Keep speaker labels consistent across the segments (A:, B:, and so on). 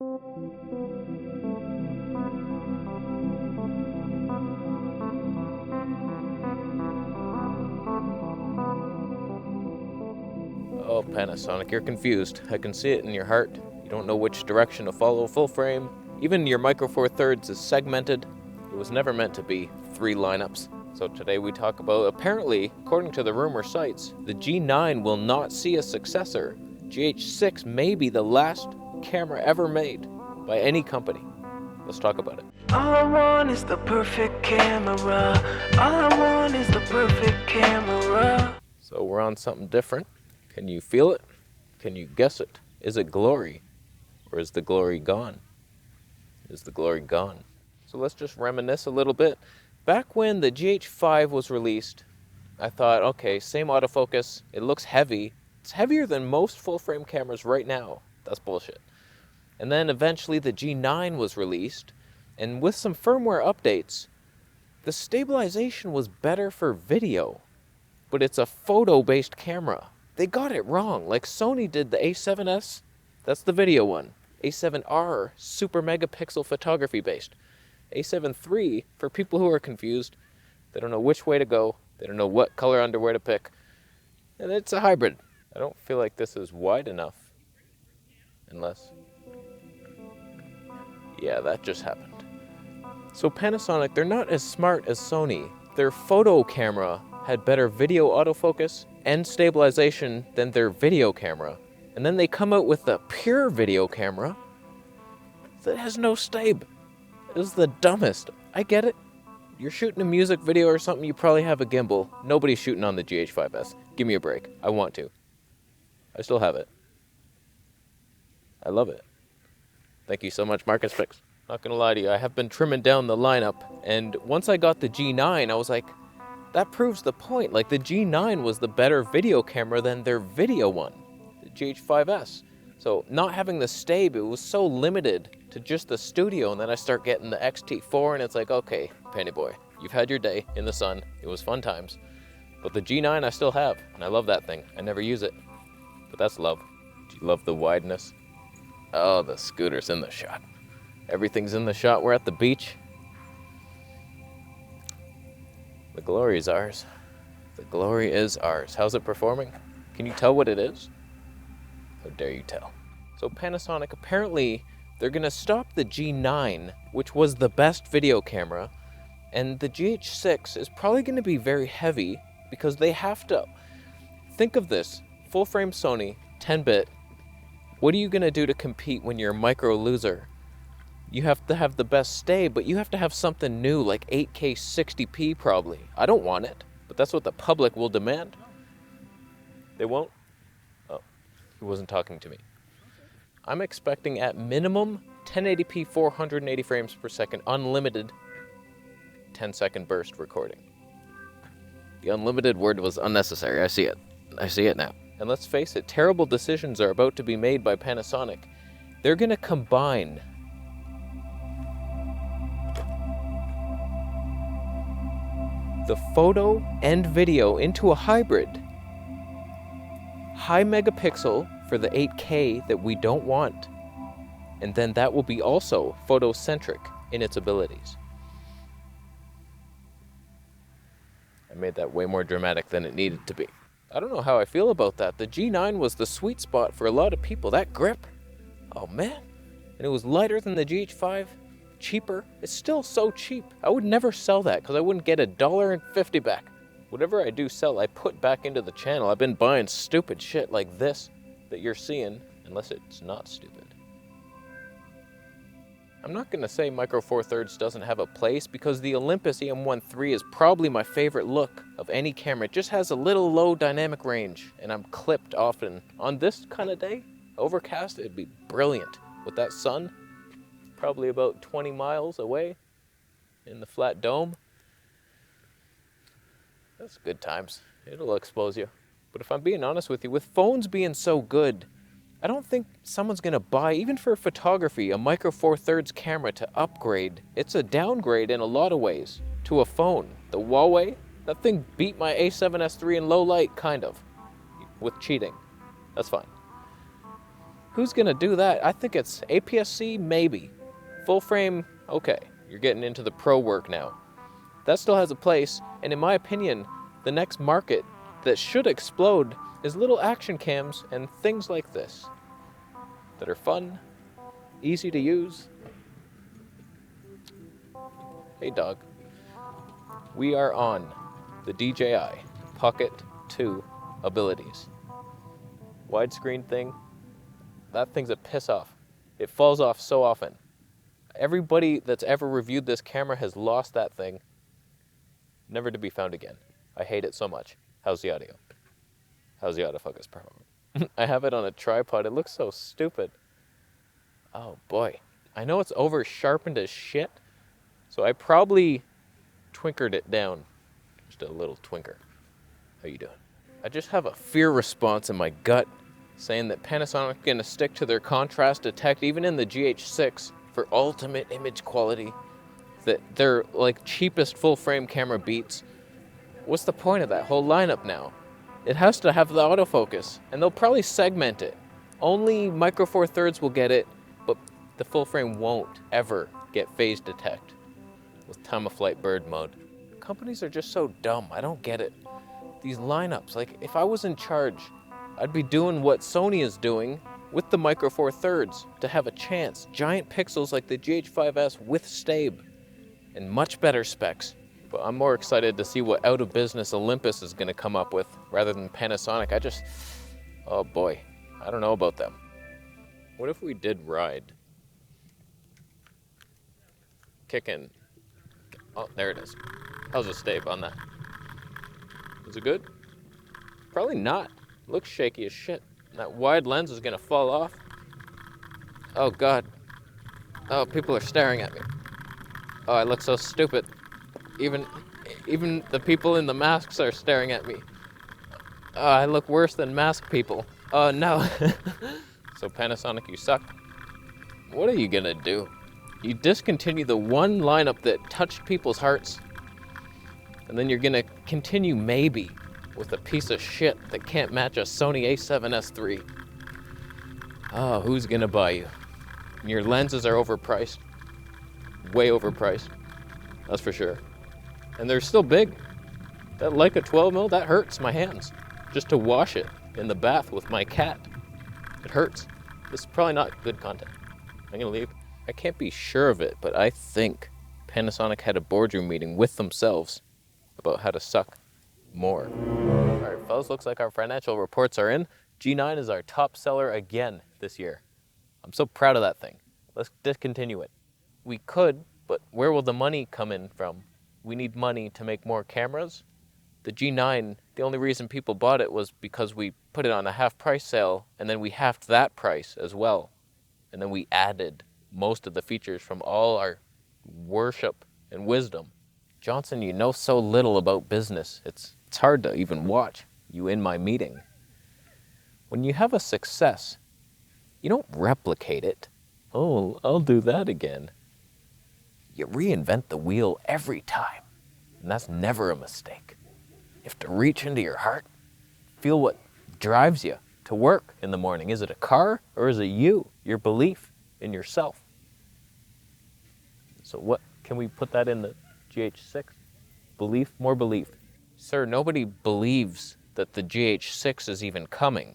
A: Oh, Panasonic, you're confused. I can see it in your heart. You don't know which direction to follow full frame. Even your Micro Four Thirds is segmented. It was never meant to be 3 lineups. So today we talk about, apparently, according to the rumor sites, the G9 will not see a successor. GH6 may be the last camera ever made by any company. Let's talk about it.
B: All I want is the perfect camera. All I want is the perfect camera.
A: So we're on something different. Can you feel it? Can you guess it? Is it glory? Or is the glory gone? Is the glory gone? So let's just reminisce a little bit. Back when the GH5 was released, I thought, okay, same autofocus. It looks heavy. It's heavier than most full-frame cameras right now. That's bullshit. And then eventually the G9 was released, and with some firmware updates, the stabilization was better for video, but it's a photo-based camera. They got it wrong. Like Sony did the A7S, that's the video one. A7R, super megapixel photography based. A7 III, for people who are confused, they don't know which way to go, they don't know what color underwear to pick, and it's a hybrid. I don't feel like this is wide enough, unless... Yeah, that just happened. So Panasonic, they're not as smart as Sony. Their photo camera had better video autofocus and stabilization than their video camera. And then they come out with a pure video camera that has no stab. It is the dumbest. I get it. You're shooting a music video or something, you probably have a gimbal. Nobody's shooting on the GH5S. Give me a break. I want to. I still have it. I love it. Thank you so much, Marcus Fix. Not gonna lie to you, I have been trimming down the lineup, and once I got the G9, I was like, that proves the point. Like, the G9 was the better video camera than their video one, the GH5S. So not having the stab, it was so limited to just the studio, and then I start getting the XT4, and it's like, okay, Penny Boy, you've had your day in the sun. It was fun times. But the G9 I still have, and I love that thing. I never use it, but that's love. Do you love the wideness? Oh, the scooter's in the shot. Everything's in the shot. We're at the beach. The glory is ours. The glory is ours. How's it performing? Can you tell what it is? How dare you tell? So Panasonic, apparently, they're going to stop the G9, which was the best video camera, and the GH6 is probably going to be very heavy because they have to... Think of this. Full-frame Sony, 10-bit. What are you going to do to compete when you're a micro loser? You have to have the best stay, but you have to have something new, like 8K 60p probably. I don't want it, but that's what the public will demand. They won't? Oh, he wasn't talking to me. I'm expecting at minimum 1080p 480 frames per second, unlimited 10-second burst recording. The unlimited word was unnecessary. I see it. I see it now. And let's face it, terrible decisions are about to be made by Panasonic. They're going to combine the photo and video into a hybrid. High megapixel for the 8K that we don't want. And then that will be also photocentric in its abilities. I made that way more dramatic than it needed to be. I don't know how I feel about that. The G9 was the sweet spot for a lot of people. That grip, oh man. And it was lighter than the GH5, cheaper. It's still so cheap. I would never sell that because I wouldn't get $1.50 back. Whatever I do sell, I put back into the channel. I've been buying stupid shit like this that you're seeing, unless it's not stupid. I'm not going to say Micro Four Thirds doesn't have a place because the Olympus EM1 III is probably my favorite look of any camera. It just has a little low dynamic range and I'm clipped often. On this kind of day, overcast, it'd be brilliant. With that sun, probably about 20 miles away in the flat dome. That's good times. It'll expose you. But if I'm being honest with you, with phones being so good, I don't think someone's going to buy, even for photography, a Micro Four Thirds camera to upgrade. It's a downgrade in a lot of ways to a phone. The Huawei, that thing beat my A7S III in low light, kind of, with cheating. That's fine. Who's gonna do that? I think it's APS-C, maybe. Full frame, okay. You're getting into the pro work now. That still has a place, and in my opinion, the next market that should explode is little action cams and things like this that are fun, easy to use. Hey dog. We are on the DJI Pocket 2 abilities. Widescreen thing, that thing's a piss off. It falls off so often. Everybody that's ever reviewed this camera has lost that thing. Never to be found again. I hate it so much. How's the audio? How's the autofocus performance? I have it on a tripod. It looks so stupid. Oh boy. I know it's over sharpened as shit, so I probably twinkered it down. Just a little twinker. How you doing? I just have a fear response in my gut saying that Panasonic gonna stick to their contrast detect even in the GH6 for ultimate image quality. That their like cheapest full frame camera beats. What's the point of that whole lineup now? It has to have the autofocus, and they'll probably segment it. Only Micro Four Thirds will get it, but the full frame won't ever get phase detect with time of flight bird mode. Companies are just so dumb. I don't get it. These lineups, like if I was in charge, I'd be doing what Sony is doing with the Micro Four Thirds to have a chance. Giant pixels like the GH5S with Stabe and much better specs. But I'm more excited to see what out of business Olympus is gonna come up with rather than Panasonic. Oh boy, I don't know about them. What if we did ride? Kicking. Oh, there it is. How's the Stabe on that? Is it good? Probably not. Looks shaky as shit. That wide lens is gonna fall off. Oh God. Oh, people are staring at me. Oh, I look so stupid. Even the people in the masks are staring at me. Oh, I look worse than masked people. Oh no. So Panasonic, you suck. What are you gonna do? You discontinue the one lineup that touched people's hearts, and then you're gonna continue maybe with a piece of shit that can't match a Sony a7S III. Oh, who's gonna buy you? Your lenses are overpriced. Way overpriced. That's for sure. And they're still big. That Leica 12mm, that hurts my hands. Just to wash it in the bath with my cat. It hurts. This is probably not good content. I'm gonna leave. I can't be sure of it, but I think Panasonic had a boardroom meeting with themselves about how to suck more. All right, fellas, looks like our financial reports are in. G9 is our top seller again this year. I'm so proud of that thing. Let's discontinue it. We could, but where will the money come in from? We need money to make more cameras. The G9, the only reason people bought it was because we put it on a half price sale, and then we halved that price as well. And then we added most of the features from all our worship and wisdom. Johnson, you know so little about business. It's hard to even watch you in my meeting. When you have a success, you don't replicate it. Oh, I'll do that again. You reinvent the wheel every time, and that's never a mistake. You have to reach into your heart, feel what drives you to work in the morning. Is it a car or is it you, your belief in yourself? So what, can we put that in the GH6? Belief, more belief. Sir, nobody believes that the GH6 is even coming.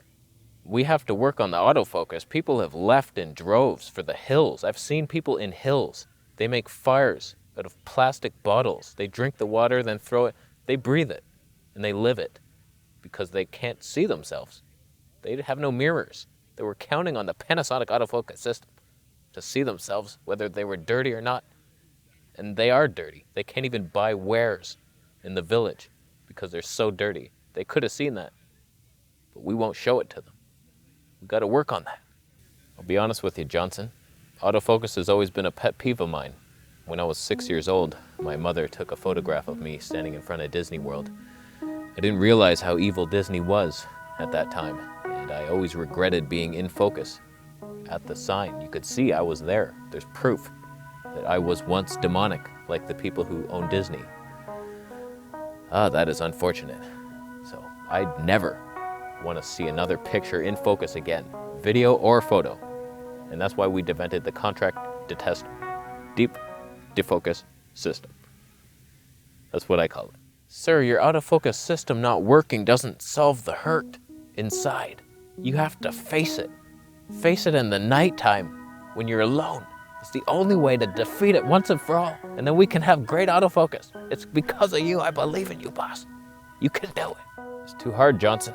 A: We have to work on the autofocus. People have left in droves for the hills. I've seen people in hills. They make fires out of plastic bottles. They drink the water, then throw it. They breathe it, and they live it because they can't see themselves. They have no mirrors. They were counting on the Panasonic autofocus system to see themselves, whether they were dirty or not. And they are dirty. They can't even buy wares in the village because they're so dirty. They could have seen that, but we won't show it to them. We've got to work on that. I'll be honest with you, Johnson. Autofocus has always been a pet peeve of mine. When I was 6 years old, my mother took a photograph of me standing in front of Disney World. I didn't realize how evil Disney was at that time, and I always regretted being in focus. At the sign, you could see I was there. There's proof that I was once demonic, like the people who own Disney. That is unfortunate. So I'd never want to see another picture in focus again. video or photo. And that's why we invented the contract detest deep defocus system. That's what I call it. Sir, your autofocus system not working doesn't solve the hurt inside. You have to face it. Face it in the nighttime when you're alone. It's the only way to defeat it once and for all. And then we can have great autofocus. It's because of you. I believe in you, boss. You can do it. It's too hard, Johnson.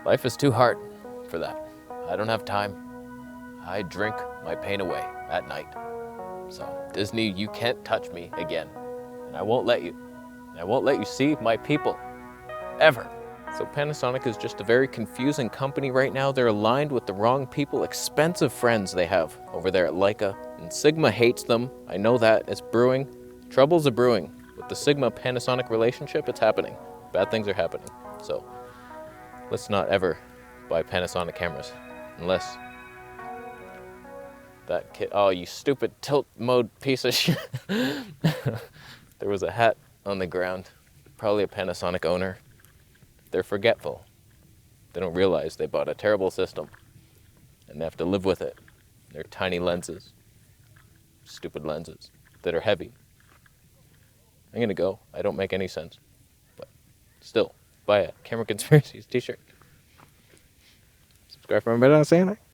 A: Life is too hard for that. I don't have time. I drink my pain away at night. So, Disney, you can't touch me again. And I won't let you. And I won't let you see my people. Ever. So Panasonic is just a very confusing company right now. They're aligned with the wrong people, expensive friends they have over there at Leica. And Sigma hates them. I know that. It's brewing. Troubles are brewing. With the Sigma-Panasonic relationship, it's happening. Bad things are happening. So let's not ever buy Panasonic cameras. Unless that kid, oh, you stupid tilt mode piece of shit. There was a hat on the ground. Probably a Panasonic owner. They're forgetful. They don't realize they bought a terrible system and they have to live with it. They're tiny lenses, stupid lenses that are heavy. I'm gonna go. I don't make any sense, but still, buy a Camera Conspiracies t-shirt. Subscribe for more, but I'm not saying that.